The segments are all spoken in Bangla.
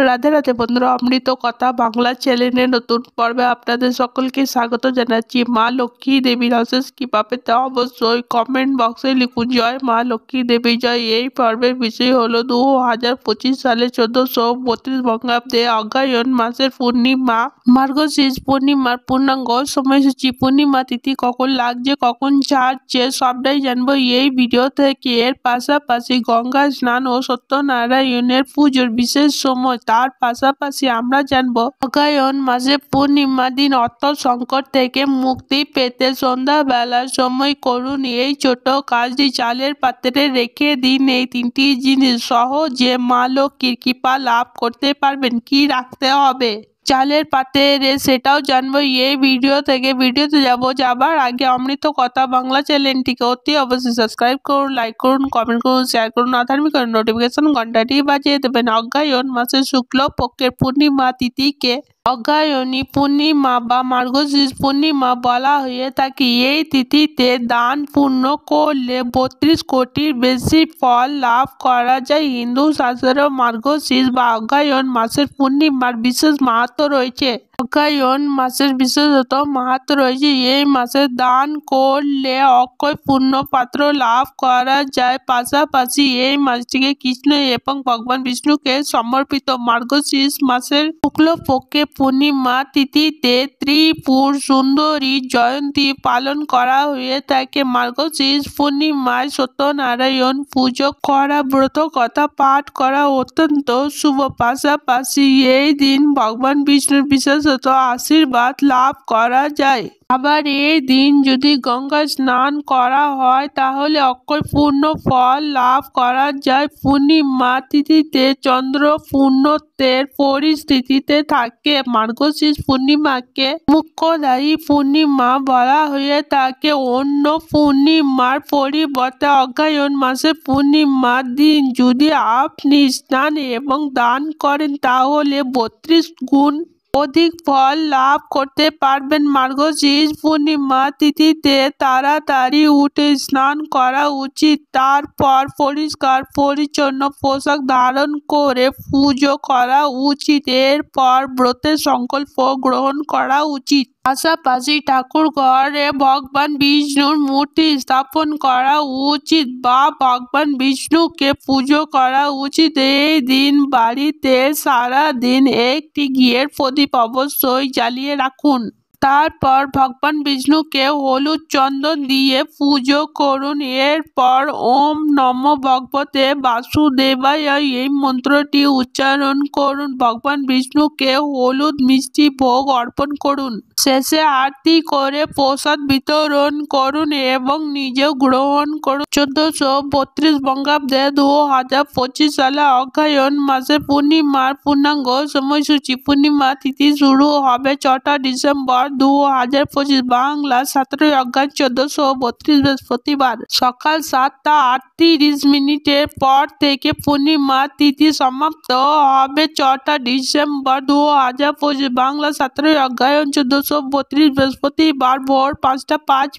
রাধে রাধে বন্ধুরা, অমৃত কথা বাংলা চ্যানেলের নতুন পর্বে আপনাদের সকলকে স্বাগত জানাচ্ছি। মা লক্ষ্মী দেবীর অশেষ কৃপা পেতে অবশ্যই কমেন্ট বক্সে লিখুন জয় মা লক্ষ্মী দেবী জয়। এই পর্বের বিষয় হলো 2025 সালে 1432 বঙ্গাব্দে অগ্রহায়ণ মাসের পূর্ণিমা মার্গশীর্ষ পূর্ণিমার পূর্ণাঙ্গ সময়সূচি, পূর্ণিমা তিথি কখন লাগছে কখন ছাড়ছে সবটাই জানবো এই ভিডিও থেকে। এর পাশাপাশি গঙ্গা স্নান ও সত্যনারায়ণের পুজোর বিশেষ সময়, তার পাশাপাশি আমরা জানবো অগ্রহায়ণ মাসে পূর্ণিমা দিন অর্থ সংকট থেকে মুক্তি পেতে সন্ধ্যাবেলার সময় করুন এই ছোট কাজটি। চালের পাত্রে রেখে দিন এই তিনটি জিনিস, সহজে মা লক্ষ্মীর কৃপা লাভ করতে পারবেন। কি রাখতে হবে চালের পাত্রে সেটাও জানবো এই ভিডিও থেকে। ভিডিওতে যাবার আগে অমৃত কথা বাংলা চ্যানেলটিকে অতি অবশ্যই সাবস্ক্রাইব করুন, লাইক করুন, কমেন্ট করুন, শেয়ার করুন, অধার্মিক নোটিফিকেশন ঘন্টাটি বাজিয়ে দেবেন। অগ্রহায়ণ মাসের শুক্ল পক্ষের পূর্ণিমা তিথিকে অগ্রহায়ণী পূর্ণিমা বা মার্গশীর্ষ পূর্ণিমা বলা হয়ে থাকে। এই তিথিতে দান পুণ্য করলে 32 কোটির বেশি ফল লাভ করা যায়। হিন্দু শাস্ত্রে মার্গশীর্ষ বা অগ্রহায়ণ মাসের পূর্ণিমার বিশেষ মাহাত্ম্য রয়েছে। অগ্রহায়ণ মাসের বিশেষত মাহাত্ম্য রয়েছে। এই মাসে দান করলে অক্ষয় পূর্ণ পাত্র লাভ করা যায়। পাশাপাশি এই মাসটিকে কৃষ্ণ এবং ভগবান বিষ্ণুকে সমর্পিত। মার্গশীর্ষ মাসের শুক্লপক্ষে পূর্ণিমা তিথিতে ত্রিপুর সুন্দরী জয়ন্তী পালন করা হয়ে থাকে। মার্গশীর্ষ পূর্ণিমায় সত্যনারায়ণ পুজো করা, ব্রত কথা পাঠ করা অত্যন্ত শুভ। পাশাপাশি এই দিন ভগবান বিষ্ণুর বিশেষত আশীর্বাদ লাভ করা যায়। আবার এই দিন যদি গঙ্গা স্নান করা হয় তাহলে অক্ষয় পূর্ণ ফল লাভ করা যায়। পূর্ণিমা তিথিতে চন্দ্র পূর্ণত্বের পরিস্থিতিতে থাকে। মার্গশীর্ষ পূর্ণিমাকে মুখ্যধারী পূর্ণিমা বলা হয়ে থাকে। অন্য পূর্ণিমার পরিবর্তে অগ্রহায়ণ মাসে পূর্ণিমার দিন যদি আপনি স্নান এবং দান করেন তাহলে 32 গুণ অধিক ফল লাভ করতে পারবেন। মার্গশীর্ষ পূর্ণিমা তিথিতে তাড়াতাড়ি উঠে স্নান করা উচিত। তারপর পরিষ্কার পরিচ্ছন্ন পোশাক ধারণ করে পুজো করা উচিত। এরপর ব্রতের সংকল্প গ্রহণ করা উচিত। পাশাপাশি ঠাকুর ঘরে ভগবান বিষ্ণুর মূর্তি স্থাপন করা উচিত বা ভগবান বিষ্ণুকে পুজো করা উচিত। এই দিন বাড়িতে সারা দিন একটি ঘিয়ের প্রদীপ অবশ্যই জ্বালিয়ে রাখুন। তারপর ভগবান বিষ্ণুকে হলুদ চন্দন দিয়ে পুজো করুন। এরপর ওম নমো ভগবতে বাসুদেবায় এই মন্ত্রটি উচ্চারণ করুন। ভগবান বিষ্ণুকে হলুদ মিষ্টি ভোগ অর্পণ করুন। শেষে আরতি করে প্রসাদ বিতরণ করুন এবং নিজেও গ্রহণ করুন। 1432 বঙ্গাব্দে 2025 সালে অগ্রহায়ণ মাসে পূর্ণিমার পূর্ণাঙ্গ সময়সূচি। পূর্ণিমা তিথি শুরু হবে 4 ডিসেম্বর 2025 বাংলা 17 অগ্রহায়ণ 1432 বৃহস্পতিবার সকাল 7টা 38 পর থেকে পূর্ণিমা তিথি সমাপ্ত হবে। 4 ডিসেম্বর 2025 বাংলা 17 অগ্রহায়ণ 1432 বৃহস্পতিবার ভোর 5টা 5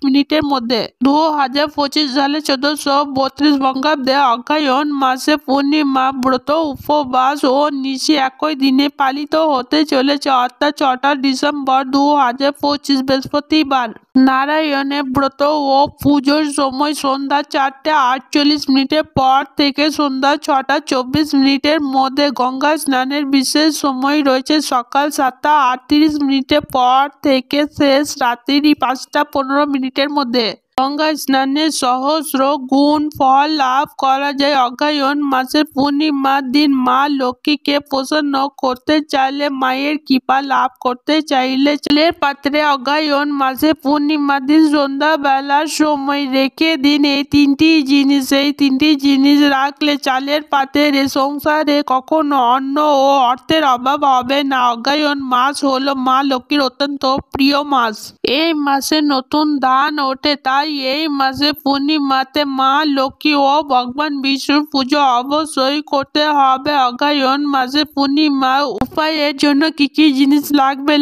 মধ্যে। 2025 সালে 1432 বঙ্গাব্দে অগ্রহায়ণ মাসে পূর্ণিমা ব্রত উপবাস ও নিশি একই দিনে পালিত হতে চলেছে, অর্থাৎ 4 ডিসেম্বর 2025 বৃহস্পতিবার। নারায়ণের ব্রত ও পুজোর সময় সন্ধ্যা 4টা 48 পর থেকে সন্ধ্যা 6টা 24 মধ্যে। গঙ্গা স্নানের বিশেষ সময় রয়েছে সকাল 7টা 38 পর থেকে শেষ রাত্রি 5টা 15 মধ্যে। গঙ্গা স্নানের সহস্র গুণ ফল লাভ করা যায়। অগ্রহায়ণ মাসের পূর্ণিমার দিন মা লক্ষ্মীকে প্রসন্ন করতে চাইলে, মায়ের কৃপা লাভ করতে চাইলে চালের পাত্রে অগ্রহায়ণ মাসে পূর্ণিমার দিন সন্ধ্যাবেলার সময় রেখে দিন এই তিনটি জিনিস। এই তিনটি জিনিস রাখলে চালের পাত্রে সংসারে কখনো অন্ন ও অর্থের অভাব হবে না। অগ্রহায়ণ মাস হলো মা লক্ষ্মীর অত্যন্ত প্রিয় মাস। এই মাসে নতুন ধান ওঠে, তাই এই মাসে পূর্ণিমাতে মা লক্ষ্মী ও ভগবান বিষ্ণুর পুজো অবশ্যই করতে হবে। অগ্রহায়ণ মাসে পূর্ণিমা উপায়ের জন্য কি কি জিনিস লাগবে?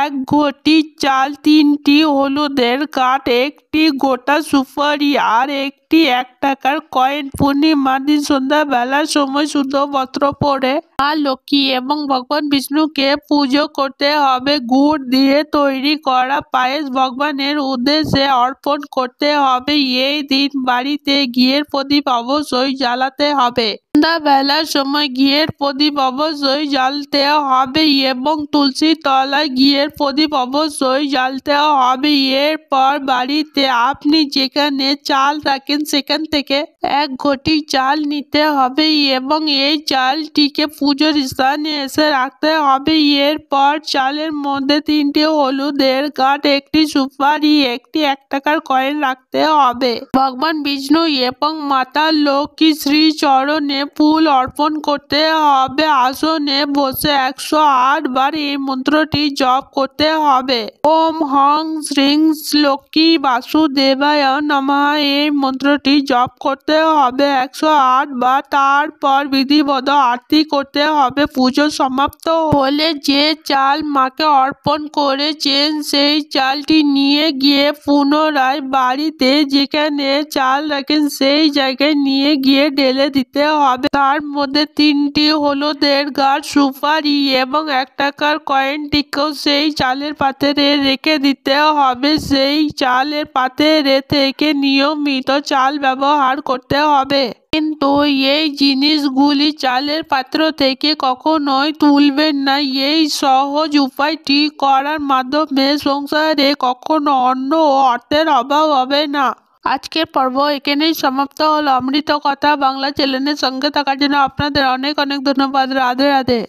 1 ঘটি চাল, 3টি হলুদের কাঠ, 1টি গোটা সুপারি আর 1টি একটি 1 টাকার কয়েন পূর্ণিমার দিন সন্ধ্যাবেলার সময় শুদ্ধ বস্ত্র পরে মা লক্ষ্মী এবং ভগবান বিষ্ণুকে পুজো করতে হবে। গুড় দিয়ে তৈরি করা পায়েস ভগবানের উদ্দেশ্যে অর্পণ করতে হবে। এই দিন বাড়িতে ঘিয়ের প্রদীপ অবশ্যই জ্বালাতে হবে। সন্ধ্যাবেলার সময় ঘিয়ের প্রদীপ অবশ্যই জ্বালতে হবে এবং তুলসীর তলায় ঘিয়ের প্রদীপ অবশ্যই জ্বালতে হবে। এরপর বাড়িতে আপনি যেখানে চাল রাখেন সেখান থেকে 1 ঘটি চাল নিতে হবে এবং এই চালটিকে পুজোর স্থানে এসে রাখতে হবে। এরপর চালের মধ্যে 3টি হলুদের গাঁঠ, একটি সুপারি, একটি 1 টাকার কয়েন রাখতে হবে। ভগবান বিষ্ণু এবং মাতা লক্ষ্মী শ্রী চরণে ফুল অর্পণ করতে হবে। আসনে বসে 108 বার এই মন্ত্রটি জপ করতে হবে। ওম হং শ্রীং লক্ষ্মী বাসুদেবায় নমঃ এই মন্ত্রটি জপ করতে হবে 108 বার। তারপর বিধিবদ্ধ আরতি করতে হবে। পুজো সমাপ্ত হলে যে চাল মাকে অর্পণ করেছেন সেই চালটি নিয়ে গিয়ে পুনরায় বাড়িতে যেখানে চাল রাখেন সেই জায়গায় নিয়ে গিয়ে ঢেলে দিতে হবে। তার মধ্যে 3টি হলুদের গাঁঠ, সুপারি এবং 1 টাকার কয়েনটিকেও সেই চালের পাত্রে রেখে দিতে হবে। সেই চালের পাত্রে থেকে নিয়মিত চাল ব্যবহার করতে হবে, কিন্তু এই জিনিসগুলি চালের পাত্র থেকে কখনোই তুলবেন না। এই সহজ উপায়টি করার মাধ্যমে সংসারে কখনো অন্ন ও অর্থের অভাব হবে না। আজকের পর্ব এখানেই সমাপ্ত হলো। অমৃত কথা বাংলা চ্যানেলের সঙ্গে থাকার জন্য আপনাদের অনেক অনেক ধন্যবাদ। রাধে রাধে।